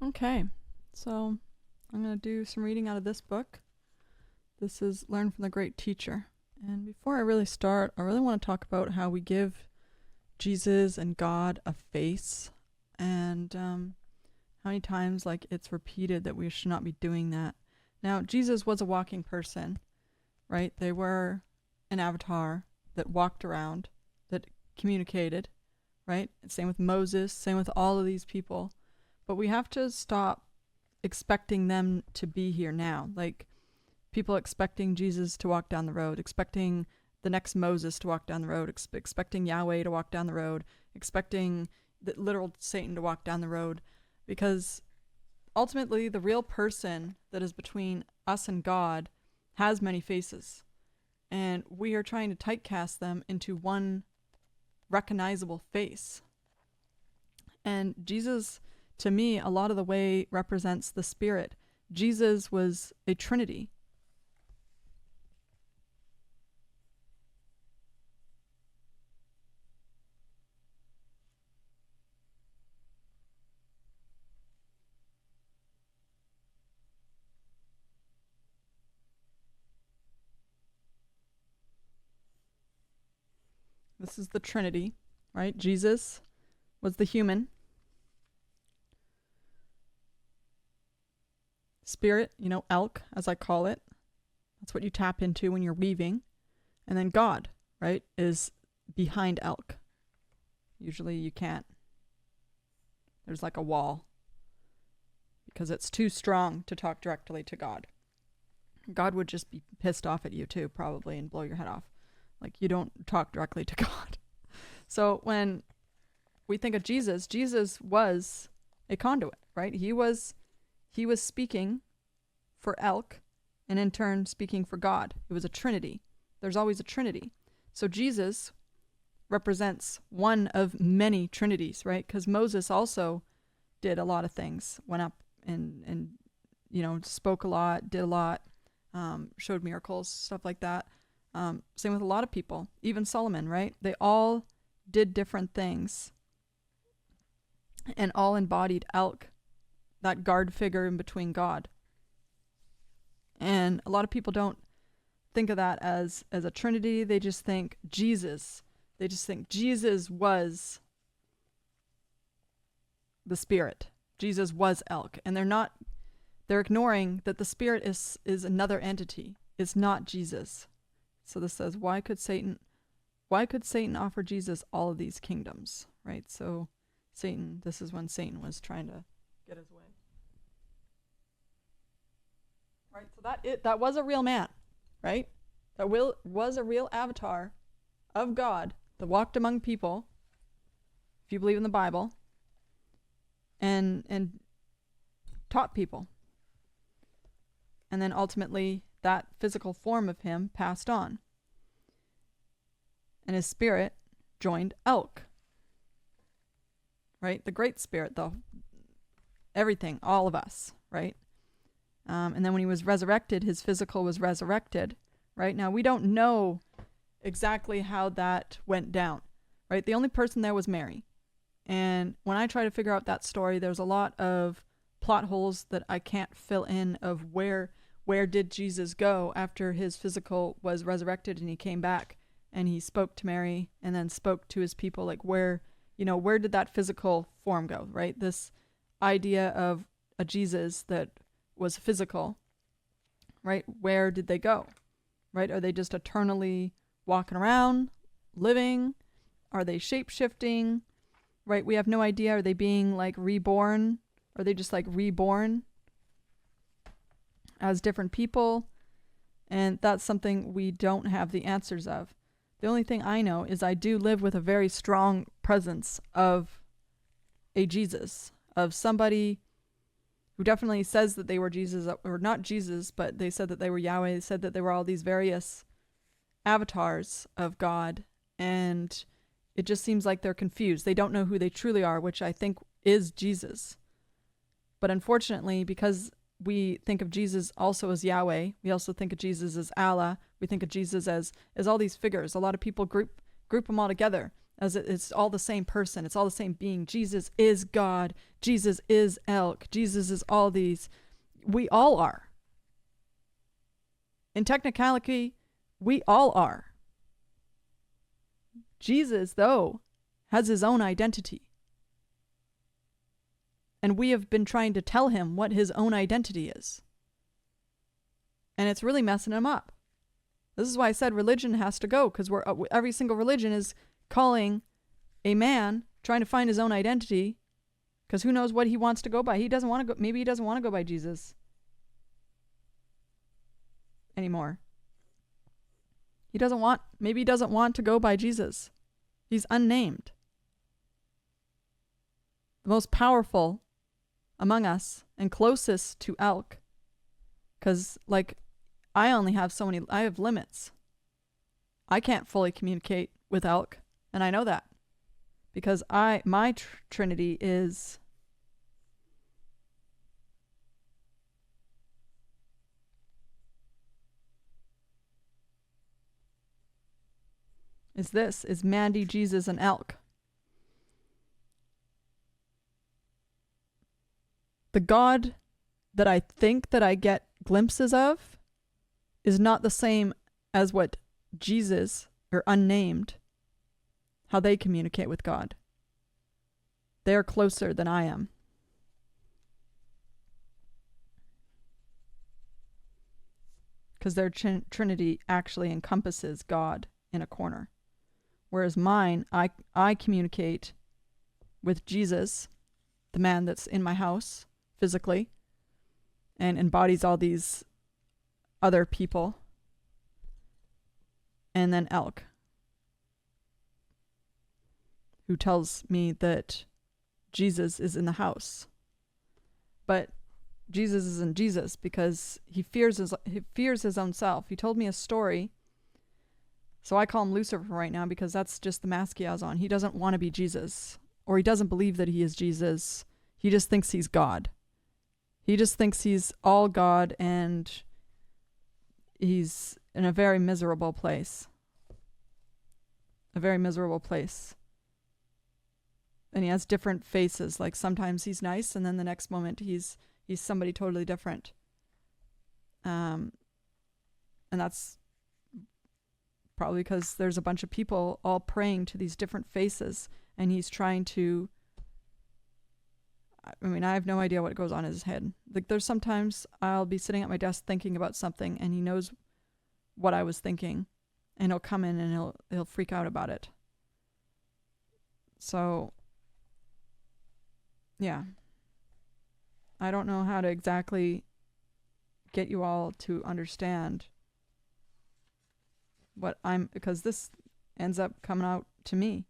Okay, so I'm going to do some reading out of this book. This is Learn from the Great Teacher. And before I really start, I really want to talk about how we give Jesus and God a face, and how many times it's repeated that we should not be doing that. Now, Jesus was a walking person, right? They were an avatar that walked around, that communicated, right? Same with Moses, same with all of these people. But we have to stop expecting them to be here now. Like people expecting Jesus to walk down the road, expecting the next Moses to walk down the road, expecting Yahweh to walk down the road, expecting the literal Satan to walk down the road. Because ultimately, the real person that is between us and God has many faces. And we are trying to typecast them into one recognizable face. And Jesus, to me, a lot of the way represents the Spirit. Jesus was a Trinity. This is the Trinity, right? Jesus was the human. Spirit, elk, as I call it. That's what you tap into when you're weaving. And then God, right, is behind elk. Usually you can't. There's like a wall. Because it's too strong to talk directly to God. God would just be pissed off at you too, probably, and blow your head off. Like, you don't talk directly to God. So when we think of Jesus, Jesus was a conduit, right? He was speaking for elk, and in turn speaking for God. It was a trinity. There's always a trinity. So Jesus represents one of many trinities, right? Because Moses also did a lot of things, went up and spoke a lot, did a lot, showed miracles, stuff like that. Same with a lot of people, even Solomon, right? They all did different things and all embodied elk, that guard figure in between God. And a lot of people don't think of that as a trinity. They just think Jesus. They just think Jesus was the Spirit. Jesus was elk. And they're ignoring that the Spirit is another entity. It's not Jesus. So this says, why could Satan offer Jesus all of these kingdoms, right? So this is when Satan was trying to get his way. Right, so that was a real man, right? That was a real avatar of God that walked among people, if you believe in the Bible, and taught people. And then ultimately, that physical form of him passed on. And his spirit joined elk. Right? The Great Spirit, though. Everything, all of us, right? And then when he was resurrected, his physical was resurrected, right? Now, we don't know exactly how that went down, right? The only person there was Mary. And when I try to figure out that story, there's a lot of plot holes that I can't fill in of where did Jesus go after his physical was resurrected and he came back and he spoke to Mary and then spoke to his people, like where did that physical form go, right? This idea of a Jesus that was physical, right? Where did they go, right? Are they just eternally walking around, living? Are they shape-shifting, right? We have no idea. Are they being reborn? Are they just reborn as different people? And that's something we don't have the answers of. The only thing I know is I do live with a very strong presence of a Jesus, of somebody who definitely says that they were Jesus, or not Jesus, but they said that they were Yahweh. They said that they were all these various avatars of God, and it just seems like they're confused. They don't know who they truly are, which I think is Jesus. But unfortunately, because we think of Jesus also as Yahweh, we also think of Jesus as Allah, we think of Jesus as all these figures. A lot of people group them all together. as it's all the same person. It's all the same being. Jesus is God. Jesus is elk. Jesus is all these. We all are. In technicality, we all are. Jesus, though, has his own identity. And we have been trying to tell him what his own identity is. And it's really messing him up. This is why I said religion has to go, because every single religion is calling a man trying to find his own identity, because who knows what he wants to go by. He doesn't want to go. Maybe he doesn't want to go by Jesus anymore. Maybe he doesn't want to go by Jesus. He's unnamed. The most powerful among us and closest to elk, because I only have I have limits. I can't fully communicate with elk, and I know that because my trinity is Mandy, Jesus, and elk. The God that I think that I get glimpses of is not the same as what Jesus, or unnamed, how they communicate with God. They are closer than I am. Because their trinity actually encompasses God in a corner. Whereas mine, I communicate with Jesus, the man that's in my house physically, and embodies all these other people, and then elk, who tells me that Jesus is in the house. But Jesus isn't Jesus because he fears his own self. He told me a story, so I call him Lucifer right now because that's just the mask he has on. He doesn't want to be Jesus, or he doesn't believe that he is Jesus. He just thinks he's God. He just thinks he's all God, and he's in a very miserable place. A very miserable place. And he has different faces. Like sometimes he's nice, and then the next moment he's somebody totally different. And that's probably because there's a bunch of people all praying to these different faces, and he's trying to, I mean, I have no idea what goes on in his head. Like there's sometimes I'll be sitting at my desk thinking about something, and he knows what I was thinking, and he'll come in and he'll freak out about it. So yeah, I don't know how to exactly get you all to understand what because this ends up coming out to me.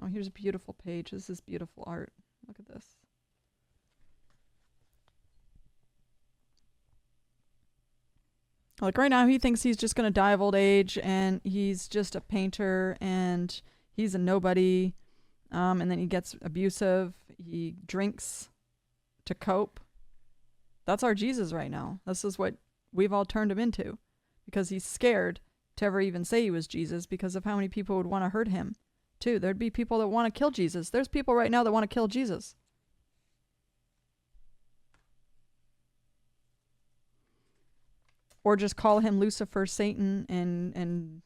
Oh, here's a beautiful page. This is beautiful art. Look at this. Like right now, he thinks he's just going to die of old age, and he's just a painter, and he's a nobody. And then he gets abusive. He drinks to cope. That's our Jesus right now. This is what we've all turned him into, because he's scared to ever even say he was Jesus because of how many people would want to hurt him too. There'd be people that want to kill Jesus. There's people right now that want to kill Jesus. Or just call him Lucifer, Satan, and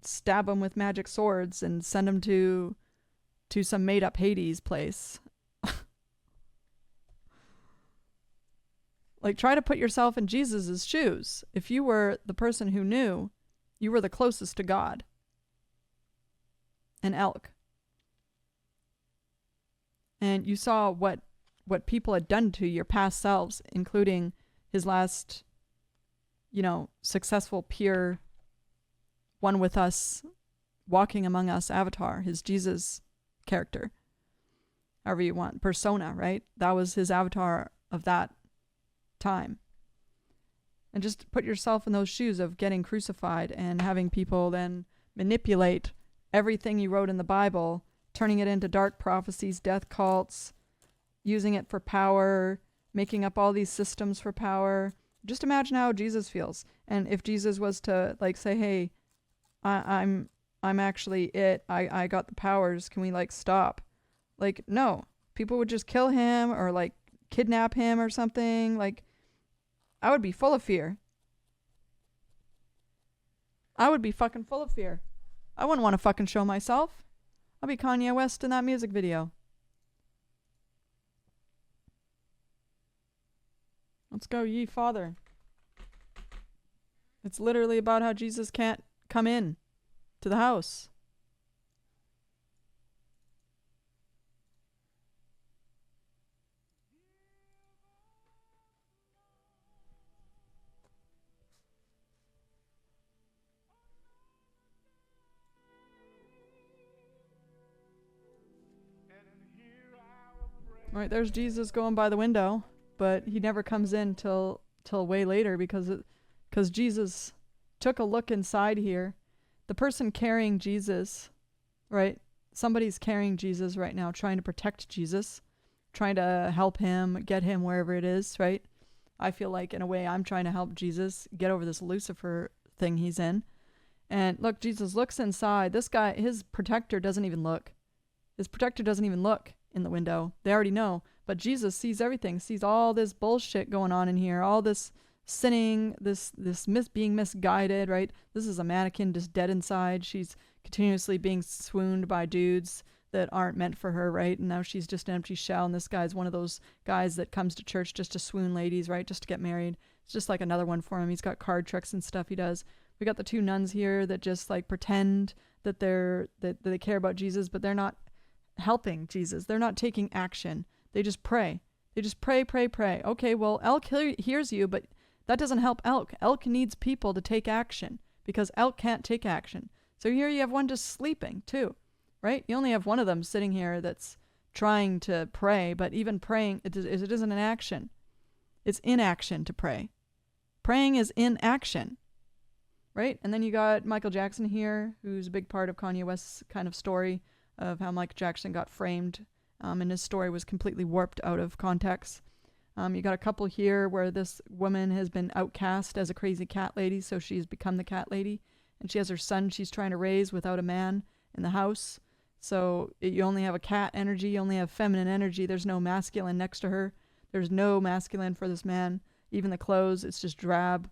stab him with magic swords and send him to some made-up Hades place. Like, try to put yourself in Jesus's shoes. If you were the person who knew you were the closest to God, an elk, and you saw what people had done to your past selves, including his last, successful, pure, one with us, walking among us avatar, his Jesus character, however you want, persona, right? That was his avatar of that time. And just put yourself in those shoes of getting crucified and having people then manipulate everything you wrote in the Bible, turning it into dark prophecies, death cults, using it for power, making up all these systems for power. Just imagine how Jesus feels. And if Jesus was to say, hey, I'm I'm actually it. I got the powers. Can we like stop? Like, no. People would just kill him or like kidnap him or something. Like, I would be full of fear. I would be fucking full of fear. I wouldn't want to fucking show myself. I'll be Kanye West in that music video. Let's go, ye Father. It's literally about how Jesus can't come in to the house. Right, there's Jesus going by the window, but he never comes in till way later because Jesus took a look inside here. The person carrying Jesus, right? Somebody's carrying Jesus right now, trying to protect Jesus, trying to help him, get him wherever it is, right? I feel like in a way I'm trying to help Jesus get over this Lucifer thing he's in. And look, Jesus looks inside. This guy, his protector doesn't even look. His protector doesn't even look in the window. They already know. But Jesus sees everything, sees all this bullshit going on in here, all this sinning, this being misguided, right? This is a mannequin just dead inside. She's continuously being swooned by dudes that aren't meant for her, right? And now she's just an empty shell, and this guy's one of those guys that comes to church just to swoon ladies, right? Just to get married. It's just like another one for him. He's got card tricks and stuff he does. We got the two nuns here that just like pretend that they care about Jesus, but they're not helping Jesus. They're not taking action. They just pray. They just pray. Okay, well, Elk hears you, but that doesn't help Elk. Elk needs people to take action because Elk can't take action. So here you have one just sleeping too, right? You only have one of them sitting here that's trying to pray, but even praying, it isn't an action. It's inaction to pray. Praying is inaction, right? And then you got Michael Jackson here, who's a big part of Kanye West's kind of story of how Michael Jackson got framed, and his story was completely warped out of context. You got a couple here where this woman has been outcast as a crazy cat lady, so she's become the cat lady, and she has her son she's trying to raise without a man in the house. So you only have a cat energy, you only have feminine energy. There's no masculine next to her. There's no masculine for this man. Even the clothes, it's just drab.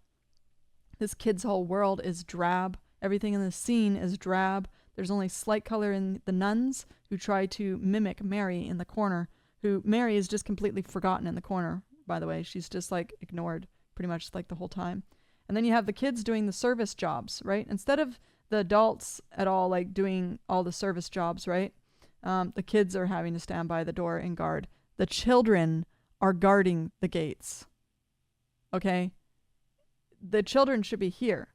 This kid's whole world is drab. Everything in the scene is drab. There's only slight color in the nuns who try to mimic Mary in the corner, who Mary is just completely forgotten in the corner, by the way. She's just like ignored pretty much like the whole time. And then you have the kids doing the service jobs, right? Instead of the adults at all like doing all the service jobs, right? The kids are having to stand by the door and guard. The children are guarding the gates. Okay? The children should be here.